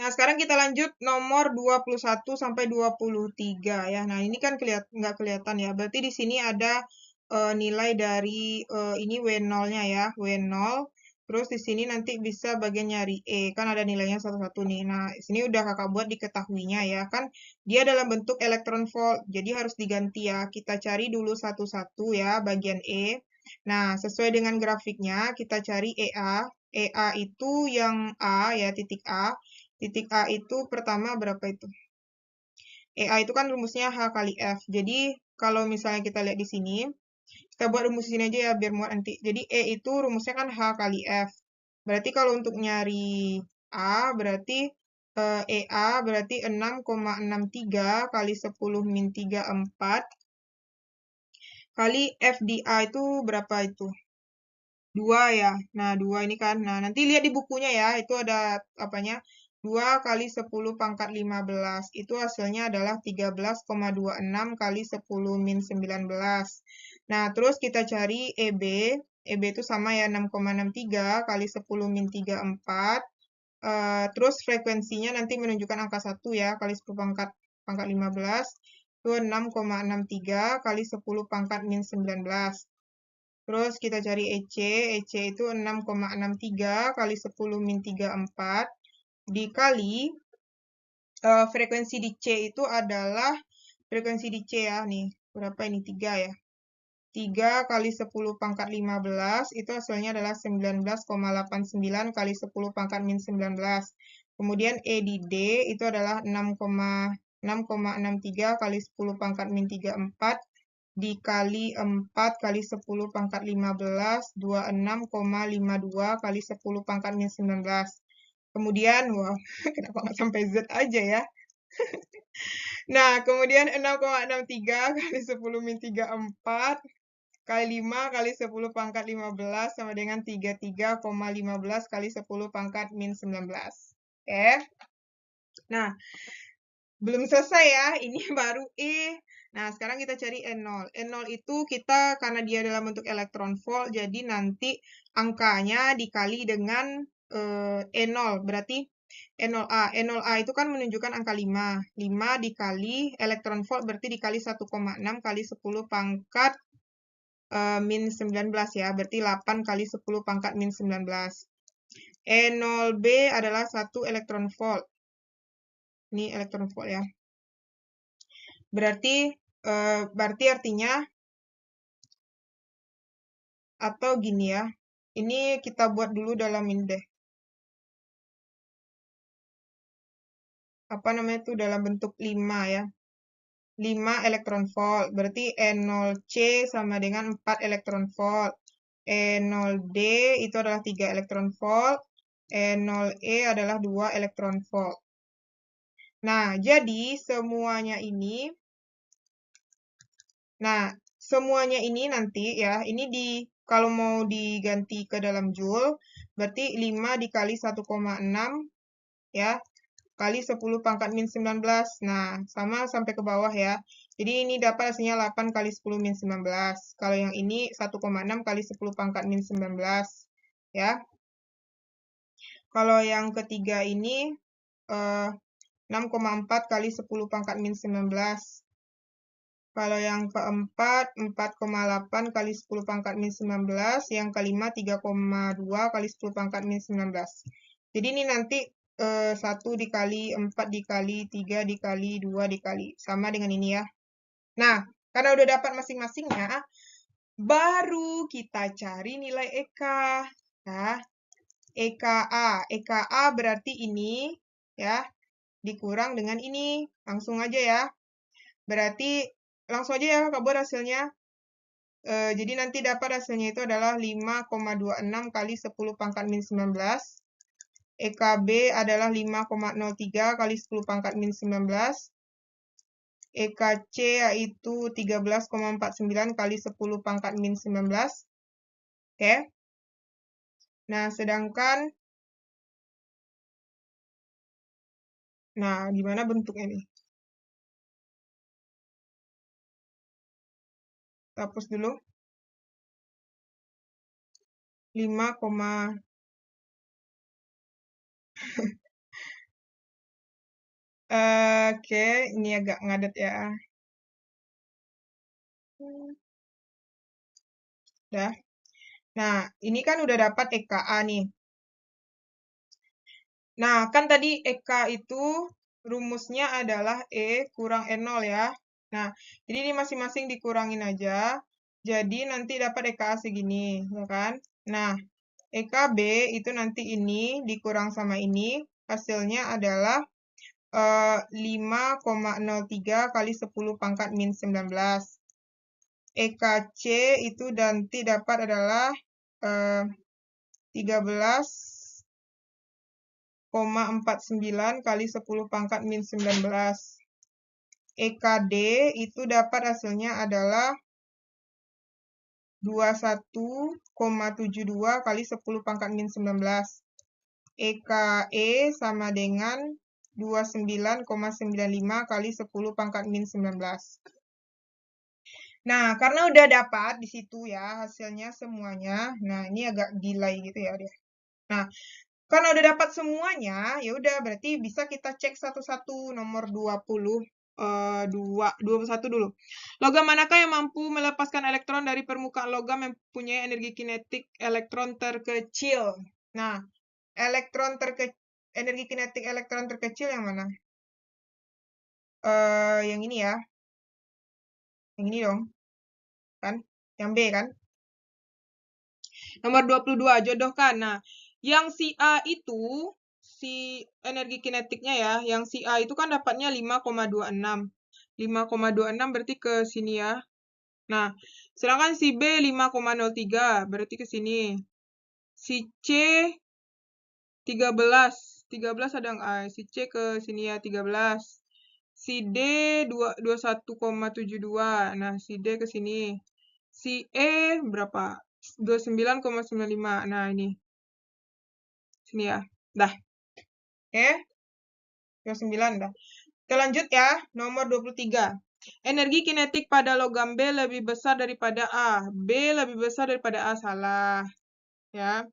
Nah, sekarang kita lanjut nomor 21 sampai 23 ya. Nah, ini kan nggak kelihatan ya. Berarti di sini ada nilai dari ini W0-nya ya, W0. Terus di sini nanti bisa bagian nyari E, kan ada nilainya satu-satu nih. Nah, di sini udah kakak buat diketahuinya ya, kan dia dalam bentuk elektron volt, jadi harus diganti ya. Kita cari dulu satu-satu ya, bagian E. Nah, sesuai dengan grafiknya, kita cari EA. EA itu yang A ya, titik A. Titik A itu pertama berapa itu? EA itu kan rumusnya H kali F. Jadi kalau misalnya kita lihat di sini, kita buat rumus di sini aja ya biar muat nanti. Jadi E itu rumusnya kan H kali F. Berarti kalau untuk nyari A berarti EA berarti 6,63 kali 10 min 34 kali F di A itu berapa itu? 2 ya. Nah, 2 ini kan. Nah, nanti lihat di bukunya ya. Itu ada apanya? 2 kali 10 pangkat 15. Itu hasilnya adalah 13,26 kali 10 min 19. Nah, terus kita cari EB. EB itu sama ya 6,63 kali 10 min 34. Terus frekuensinya nanti menunjukkan angka 1 ya. Kali 10 pangkat 15. Itu 6,63 kali 10 pangkat min 19. Terus kita cari EC. EC itu 6,63 kali 10 min 34 dikali frekuensi di C itu adalah frekuensi di C ya, nih. Berapa ini? 3 ya. 3 kali 10 pangkat 15 itu hasilnya adalah 19,89 kali 10 pangkat min 19. Kemudian E di D itu adalah 6,63 kali 10 pangkat min 34 dikali 4 kali 10 pangkat 15, 26,52 kali 10 pangkat min 19. Kemudian, wah, kenapa nggak sampai Z aja ya? Nah, kemudian 6,63 kali 10 min 34 kali 5 kali 10 pangkat 15 sama dengan 33,15 kali 10 pangkat min 19. Oke. Nah, belum selesai ya, ini baru E. Nah, sekarang kita cari E0. E0 itu kita, karena dia dalam bentuk elektron volt, jadi nanti angkanya dikali dengan E0. Berarti E0A. E0A itu kan menunjukkan angka 5. 5 dikali elektron volt, berarti dikali 1,6 kali 10 pangkat min 19 ya. Berarti 8 kali 10 pangkat min 19. E0B adalah 1 elektron volt. Ini elektron volt ya. Berarti artinya atau gini ya. Ini kita buat dulu dalam ini deh. Apa namanya itu dalam bentuk 5 ya. 5 elektron volt. Berarti E0C sama dengan 4 elektron volt. E0D itu adalah 3 elektron volt. E0E adalah 2 elektron volt. Nah, jadi semuanya ini nanti ya, ini kalau mau diganti ke dalam joule, berarti 5 dikali 1,6 ya, kali 10 pangkat min 19. Nah, sama sampai ke bawah ya. Jadi ini dapat hasilnya 8 kali 10 min 19. Kalau yang ini 1,6 kali 10 pangkat min 19 ya. Kalau yang ketiga ini 6,4 kali 10 pangkat min 19. Kalau yang keempat, 4,8 kali 10 pangkat min 19. Yang kelima, 3,2 kali 10 pangkat min 19. Jadi ini nanti 1 dikali, 4 dikali, 3 dikali, 2 dikali. Sama dengan ini ya. Nah, karena udah dapat masing-masingnya, baru kita cari nilai EK. Nah, EKA. EKA berarti ini ya, dikurang dengan ini. Langsung aja ya. Berarti langsung aja ya kakak buat hasilnya. Jadi nanti dapat hasilnya itu adalah 5,26 kali 10 pangkat min 19. EKB adalah 5,03 kali 10 pangkat min 19. EKC yaitu 13,49 kali 10 pangkat min 19. Oke. Nah, gimana bentuknya nih? Hapus dulu. 5, Oke, ini agak ngadet ya. Dah. Nah, ini kan udah dapat EKA nih. Nah, kan tadi EK itu rumusnya adalah E kurang E0 ya. Nah, jadi ini masing-masing dikurangin aja. Jadi nanti dapat EKA segini, ya kan? Nah, EKB itu nanti ini dikurang sama ini, hasilnya adalah 5,03 kali 10 pangkat min 19. EKC itu nanti dapat adalah 13,49 kali 10 pangkat min 19. EKD itu dapat hasilnya adalah 21,72 kali 10 pangkat min 19. EKE sama dengan 29,95 kali 10 pangkat min 19. Nah, karena udah dapat di situ ya hasilnya semuanya. Nah, ini agak delay gitu ya dia. Nah, karena udah dapat semuanya, ya udah berarti bisa kita cek satu-satu nomor 21 dulu. Logam manakah yang mampu melepaskan elektron dari permukaan logam yang mempunyai energi kinetik elektron terkecil? Nah, energi kinetik elektron terkecil yang mana? Yang ini ya. Yang ini dong. Kan? Yang B kan? Nomor 22, jodohkan. Nah, yang si A itu, si energi kinetiknya ya, yang si A itu kan dapatnya 5,26. 5,26 berarti ke sini ya. Nah, sedangkan si B 5,03 berarti ke sini. Si C 13. 13 ada yang A. Si C ke sini ya 13. Si D 21,72. Nah, si D ke sini. Si E berapa? 29,95. Nah, ini. Sini ya. Dah. Oke. 29 dah. Kita lanjut ya. Nomor 23. Energi kinetik pada logam B lebih besar daripada A. B lebih besar daripada A. Salah. Ya.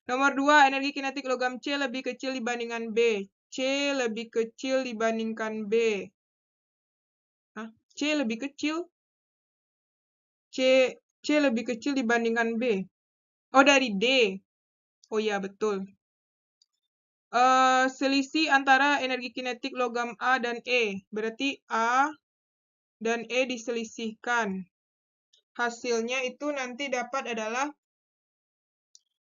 Nomor 2. Energi kinetik logam C lebih kecil dibandingkan B. C lebih kecil dibandingkan B. Hah? C lebih kecil? C lebih kecil dibandingkan B. Oh, dari D. Oh iya, betul. Selisih antara energi kinetik logam A dan E. Berarti A dan E diselisihkan. Hasilnya itu nanti dapat adalah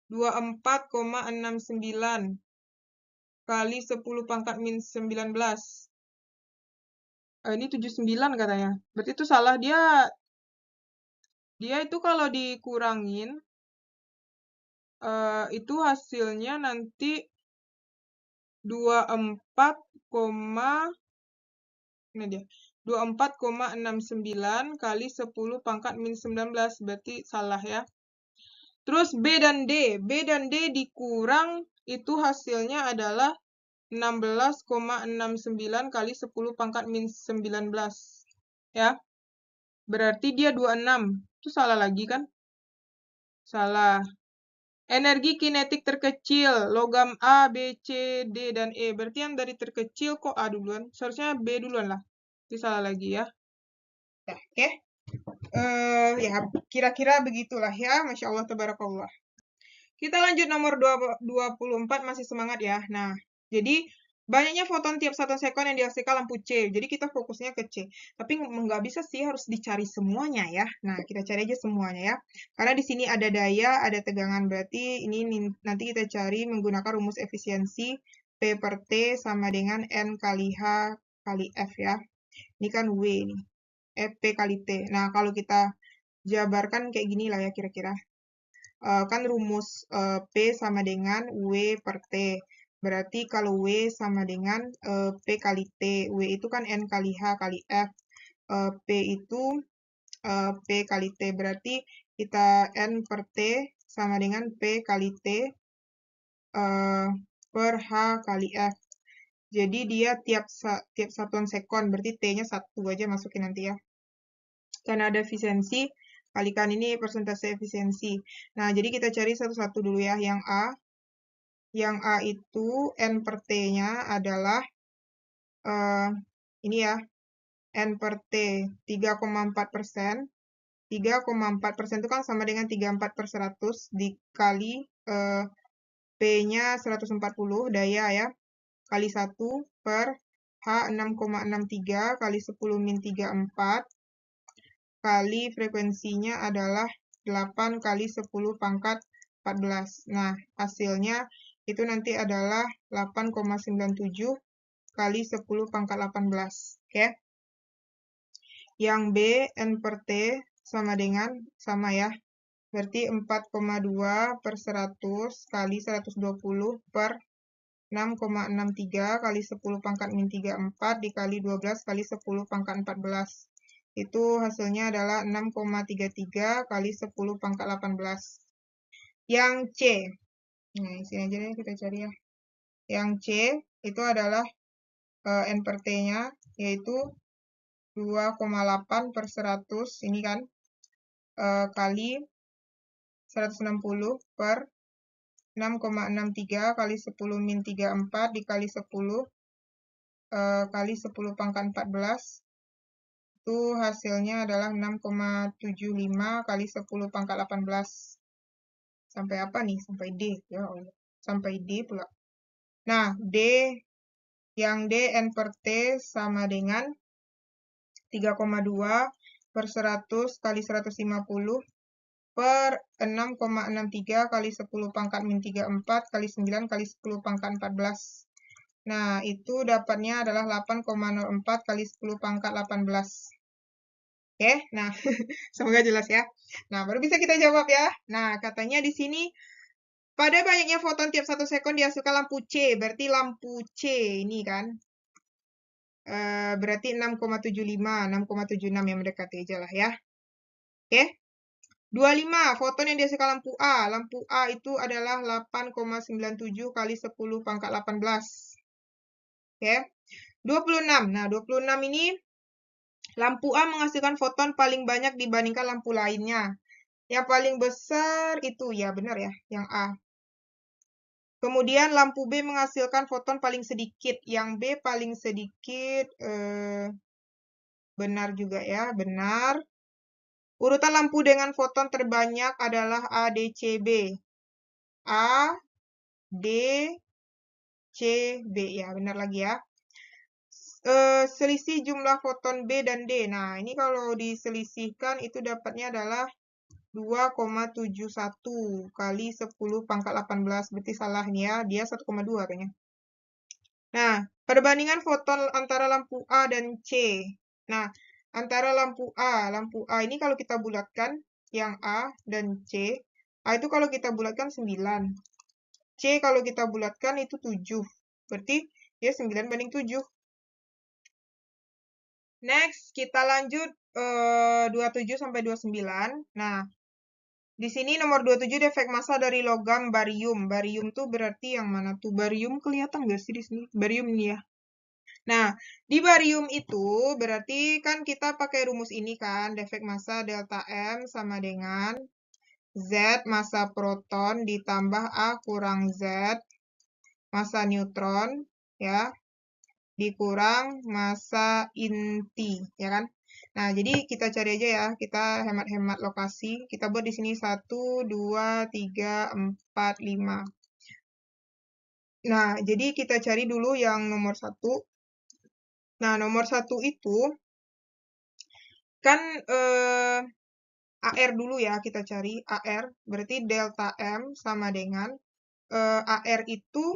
24,69 kali 10 pangkat min 19. Ini 79 katanya. Berarti itu salah dia. Dia itu kalau dikurangin, itu hasilnya nanti 24, ini dia. 24,69 kali 10 pangkat min 19. Berarti salah ya. Terus B dan D. B dan D dikurang itu hasilnya adalah 16,69 kali 10 pangkat min 19. Ya. Berarti dia 26. Itu salah lagi kan? Salah. Energi kinetik terkecil. Logam A, B, C, D, dan E. Berarti yang dari terkecil kok A duluan? Seharusnya B duluan lah. Itu salah lagi ya. Nah, oke. Ya, kira-kira begitulah ya. Masya Allah, tabarakallah. Kita lanjut nomor 24, masih semangat ya. Nah, jadi banyaknya foton tiap 1 sekon yang dihasilkan lampu C. Jadi kita fokusnya ke C. Tapi nggak bisa sih, harus dicari semuanya ya. Nah, kita cari aja semuanya ya. Karena di sini ada daya, ada tegangan. Berarti ini nanti kita cari menggunakan rumus efisiensi P per T sama dengan N kali H kali F ya. Ini kan W nih. P kali T. Nah, kalau kita jabarkan kayak gini lah ya kira-kira. Kan rumus P sama dengan W per T. Berarti kalau W sama dengan P kali T. W itu kan N kali H kali F. P itu P kali T. Berarti kita N per T sama dengan P kali T per H kali F. Jadi dia tiap satuan sekon. Berarti T-nya 1 aja masukin nanti ya. Karena ada efisiensi, kalikan ini persentase efisiensi. Nah, jadi kita cari satu-satu dulu ya. Yang A. Yang A itu N per T-nya adalah ini ya, N per T 3,4%. 3,4% itu kan sama dengan 34/100 dikali P-nya 140 daya ya, kali 1 per H 6,63 kali 10 min 34 kali frekuensinya adalah 8 kali 10 pangkat 14. Nah, hasilnya itu nanti adalah 8,97 kali 10 pangkat 18. Oke. Yang B, N per T sama dengan, sama ya, berarti 4,2/100 kali 120 per 6,63 kali 10 pangkat min 34 dikali 12 kali 10 pangkat 14. Itu hasilnya adalah 6,33 kali 10 pangkat 18. Yang C, nah sini aja deh kita cari ya. Yang C itu adalah N per T-nya, yaitu 2,8/100, ini kan, kali 160 per 6,63 kali 10 min 34 dikali 10 kali 10 pangkat 14. Itu hasilnya adalah 6,75 kali 10 pangkat 18. Sampai apa nih? Sampai D. Ya Allah. Sampai D pula. Nah, D, yang D N per T sama dengan 3,2/100 kali 150 per 6,63 kali 10 pangkat min 34 kali 9 kali 10 pangkat 14. Nah, itu dapatnya adalah 8,04 kali 10 pangkat 18. Oke, nah semoga jelas ya. Nah, baru bisa kita jawab ya. Nah, katanya di sini pada banyaknya foton tiap 1 sekon dihasilkan lampu C. Berarti lampu C ini kan berarti 6,75, 6,76 yang mendekati aja lah ya. Oke. 25 foton yang dihasilkan lampu A. Lampu A itu adalah 8,97 kali 10 pangkat 18. Oke. 26. Nah, 26 ini lampu A menghasilkan foton paling banyak dibandingkan lampu lainnya. Yang paling besar itu ya benar ya, yang A. Kemudian lampu B menghasilkan foton paling sedikit. Yang B paling sedikit benar juga ya, benar. Urutan lampu dengan foton terbanyak adalah A, D, C, B. A, D, C, B. Ya, benar lagi ya. Selisih jumlah foton B dan D. Nah, ini kalau diselisihkan itu dapatnya adalah 2,71 kali 10 pangkat 18. Berarti salah nih ya. Dia 1,2 kayaknya. Nah, perbandingan foton antara lampu A dan C. Nah, antara lampu A ini kalau kita bulatkan, yang A dan C. A itu kalau kita bulatkan 9. C kalau kita bulatkan itu 7. Berarti dia 9 banding 7. Next, kita lanjut 27 sampai 29. Nah, di sini nomor 27 defek massa dari logam barium. Barium tuh berarti yang mana tuh? Barium kelihatan nggak sih di sini? Barium ini ya. Nah, di barium itu berarti kan kita pakai rumus ini kan, defek massa delta M sama dengan Z massa proton ditambah A kurang Z massa neutron ya, dikurang massa inti, ya kan? Nah, jadi kita cari aja ya, kita hemat-hemat lokasi. Kita buat di sini 1, 2, 3, 4, 5. Nah, jadi kita cari dulu yang nomor 1. Nah, nomor 1 itu kan AR dulu ya kita cari. AR berarti delta M sama dengan AR itu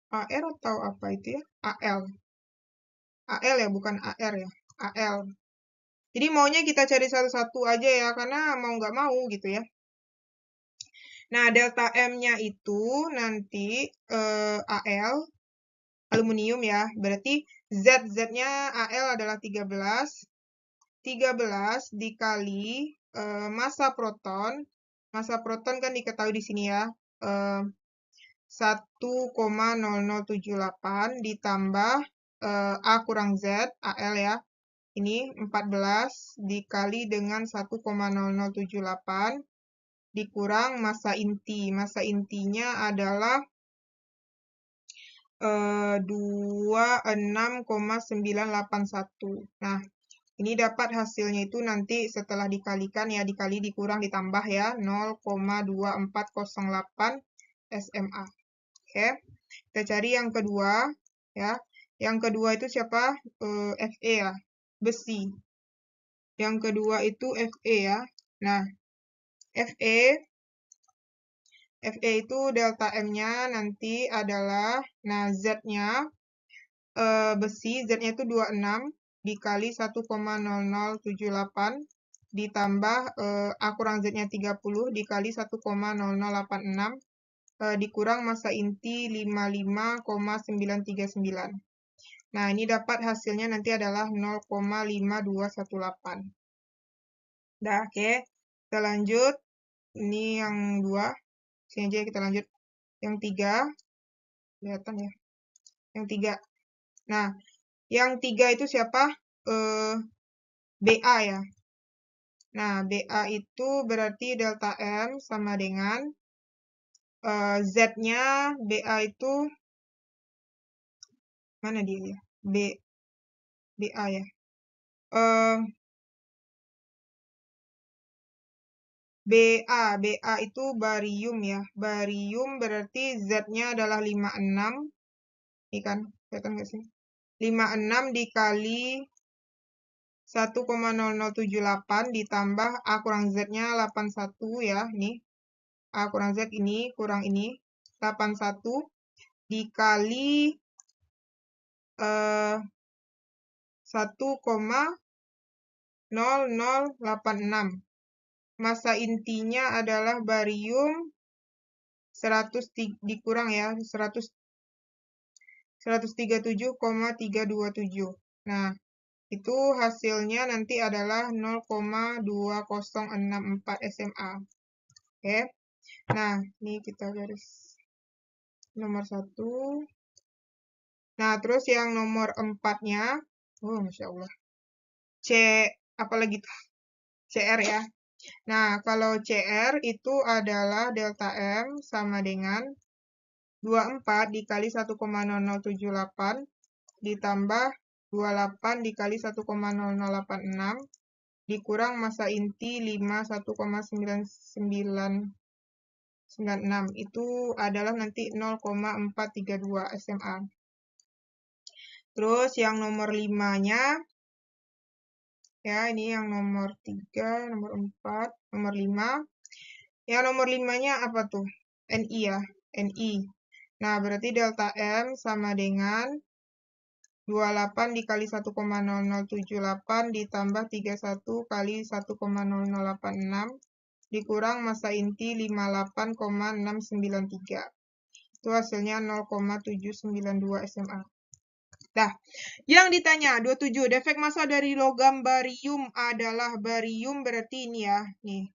AR atau apa itu ya? AL. AL ya, bukan AR ya. AL. Jadi maunya kita cari satu-satu aja ya, karena mau nggak mau gitu ya. Nah, delta M-nya itu nanti AL, aluminium ya. Berarti Z-nya AL adalah 13. 13 dikali massa proton. Massa proton kan diketahui di sini ya. 1,0078 ditambah A kurang Z, AL ya. Ini 14 dikali dengan 1,0078 dikurang massa inti. Massa intinya adalah 26,981. Nah, ini dapat hasilnya itu nanti setelah dikalikan ya, dikali, dikurang, ditambah ya, 0,2408 SMA. Oke, kita cari yang kedua ya. Yang kedua itu siapa? Fe ya, besi. Yang kedua itu Fe ya. Nah, Fe itu delta M-nya nanti adalah, nah Z-nya, besi, Z-nya itu 26 dikali 1,0078 ditambah A kurang Z-nya 30 dikali 1,0086 dikurang massa inti 55,939. Nah, ini dapat hasilnya nanti adalah 0,5218. Dah, oke. Kita lanjut. Ini yang 2. Sini aja kita lanjut. Yang 3. Kelihatan ya. Yang 3. Nah, yang 3 itu siapa? BA ya. Nah, BA itu berarti delta M sama dengan Z-nya BA itu mana dia ya? BA ya. BA itu barium ya. Barium berarti Z-nya adalah 56. Ini kan, kelihatan nggak sih? 56 dikali 1,0078 ditambah A kurang Z-nya 81 ya. Nih, A kurang Z ini kurang ini. 81 dikali 1,0086. Massa intinya adalah barium 100 dikurang ya, 137,327. Nah, itu hasilnya nanti adalah 0,2064 SMA. Oke. Nah, ini kita garis nomor 1. Nah, terus yang nomor 4-nya, oh, Masya Allah. Apalagi tuh? CR ya. Nah, kalau CR itu adalah delta M sama dengan 24 dikali 1,0078 ditambah 28 dikali 1,0086 dikurang massa inti 51,9996. Itu adalah nanti 0,432 SMA. Terus yang nomor 5-nya, ya ini yang nomor 3, nomor 4, nomor 5. Yang nomor 5-nya apa tuh? Ni ya, Ni. Nah, berarti delta M sama dengan 28 dikali 1,0078 ditambah 31 kali 1,0086 dikurang massa inti 58,693. Itu hasilnya 0,792 SMA. Nah, yang ditanya 27, defek massa dari logam barium adalah barium berarti ini ya, nih.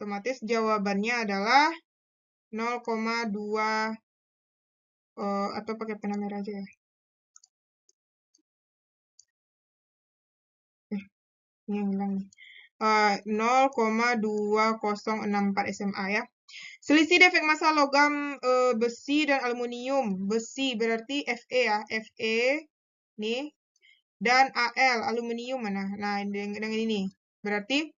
Otomatis jawabannya adalah 0,2 atau pakai pena merah aja ya. Ini yang hilang nih. 0,2064 SMA ya. Selisih defek massa logam besi dan aluminium. Besi berarti Fe ya, Fe nih. Dan Al, aluminium mana? Nah, dengan ini. Berarti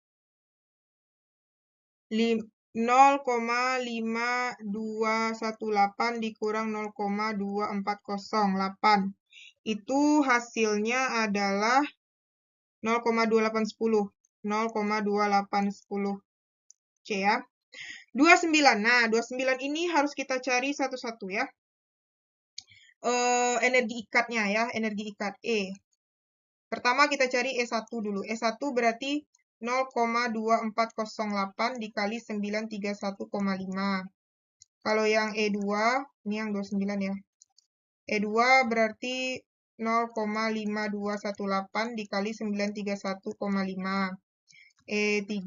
0,5218 dikurang 0,2408. Itu hasilnya adalah 0,2810. 0,2810 C ya. 29. Nah, 29 ini harus kita cari satu-satu ya. Energi ikatnya ya, energi ikat E. Pertama kita cari E1 dulu. E1 berarti 0,2408 dikali 931,5. Kalau yang E2, ini yang 29 ya. E2 berarti 0,5218 dikali 931,5. E3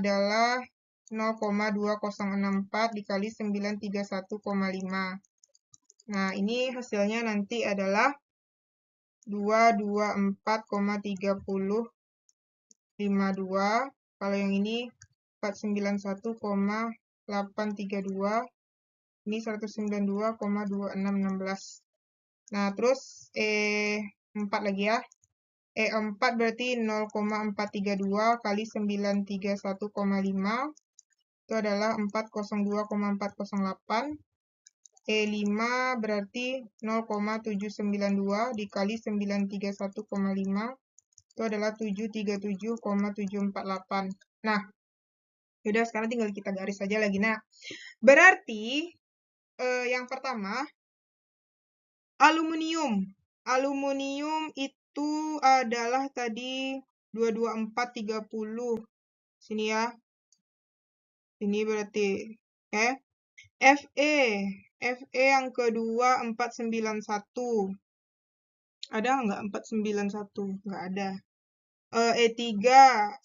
adalah 0,2064 dikali 931,5. Nah, ini hasilnya nanti adalah 224,3052. Kalau yang ini 491,832 Ini 192,2616. Nah, terus E4 lagi ya. E4 berarti 0,432 kali 931,5. Itu adalah 402,408. E5 berarti 0,792 dikali 931,5. Itu adalah 737,748. Nah, yaudah sekarang tinggal kita garis aja lagi. Nah, berarti yang pertama, aluminium. Aluminium itu adalah tadi 22430. Sini ya. Ini berarti. Oke. Fe. Fe yang kedua 491. Ada nggak 491? Nggak ada. E3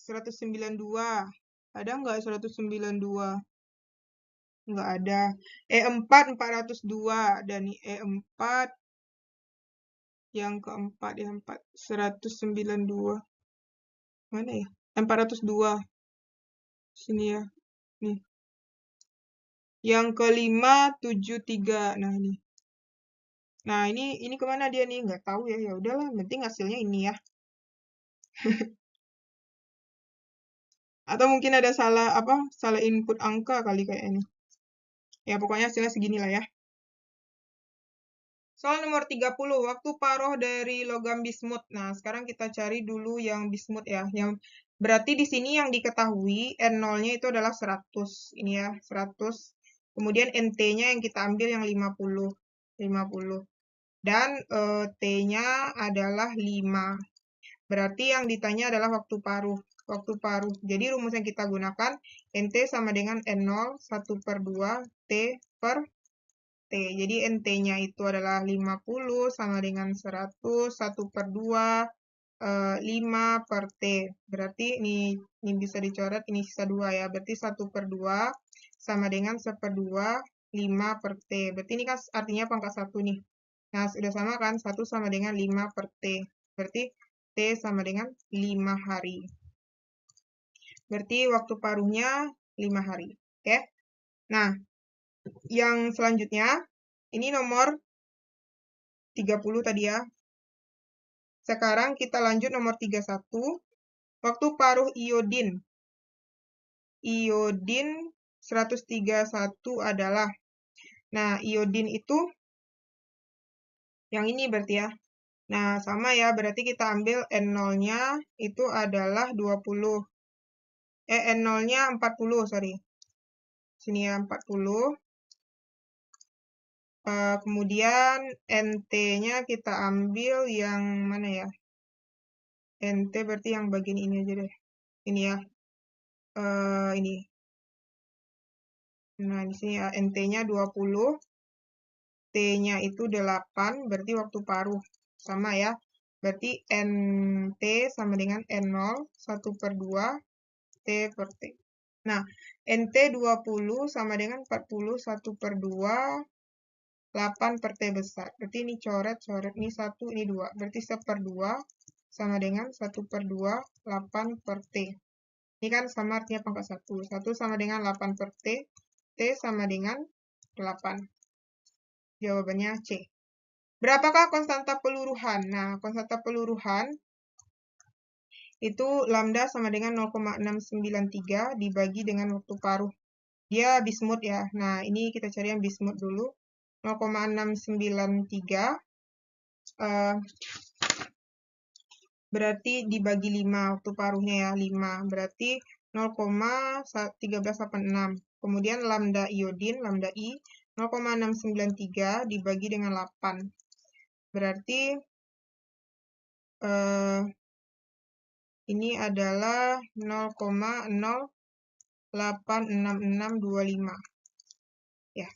192. Ada nggak 192? Nggak ada. E4 402. Dan E4 yang keempat, yang 192. Mana ya? 402. Sini ya. Nih. Yang kelima 73. Nah, ini. Nah, ini kemana dia nih? Nggak tahu ya. Ya udahlah, penting hasilnya ini ya. Atau mungkin ada salah input angka kali kayak ini. Ya, pokoknya hasilnya segini lah ya. Soal nomor 30, waktu paruh dari logam bismut. Nah, sekarang kita cari dulu yang bismut ya. Yang berarti di sini yang diketahui N0-nya itu adalah 100. Ini ya, 100. Kemudian NT-nya yang kita ambil yang 50. 50. Dan T-nya adalah 5. Berarti yang ditanya adalah waktu paruh. Waktu paruh. Jadi rumus yang kita gunakan, NT sama dengan N0, 1/2, T per T. Jadi NT-nya itu adalah 50 sama dengan 100, 1/2, 5 per T. Berarti ini bisa dicoret, ini sisa 2 ya. Berarti 1/2 sama dengan 1/2, 5 per T. Berarti ini kan artinya pangkat 1 nih. Nah, sudah sama kan? 1 sama dengan 5 per T. Berarti T sama dengan 5 hari. Berarti waktu paruhnya 5 hari. Oke? Nah, yang selanjutnya, ini nomor 30 tadi ya. Sekarang kita lanjut nomor 31. Waktu paruh iodin. Iodin 131 adalah. Nah, iodin itu yang ini berarti ya. Nah, sama ya. Berarti kita ambil N0-nya itu adalah 20. N0-nya 40, sorry. Sini ya, 40. Kemudian NT-nya kita ambil yang mana ya? NT berarti yang bagian ini aja deh. Ini ya. Ini. Nah, di sini ya, NT-nya 20. T-nya itu 8, berarti waktu paruh. Sama ya. Berarti NT sama dengan N0, 1/2, T per T. Nah, NT 20 sama dengan 40, 1/2, 8 per T besar. Berarti ini coret, ini 1, ini 2. Berarti 1/2 sama dengan 1/2, 8 per T. Ini kan sama artinya pangkat 1. 1 sama dengan 8 per T. T sama dengan 8. Jawabannya C. Berapakah konstanta peluruhan? Nah, konstanta peluruhan itu lambda sama dengan 0,693 dibagi dengan waktu paruh. Dia bismut ya. Nah, ini kita cari yang bismut dulu. 0,693 berarti dibagi 5 waktu paruhnya ya, 5. Berarti 0,1386. Kemudian lambda iodin, lambda I, 0,693 dibagi dengan 8. Berarti ini adalah 0,086625. Ya,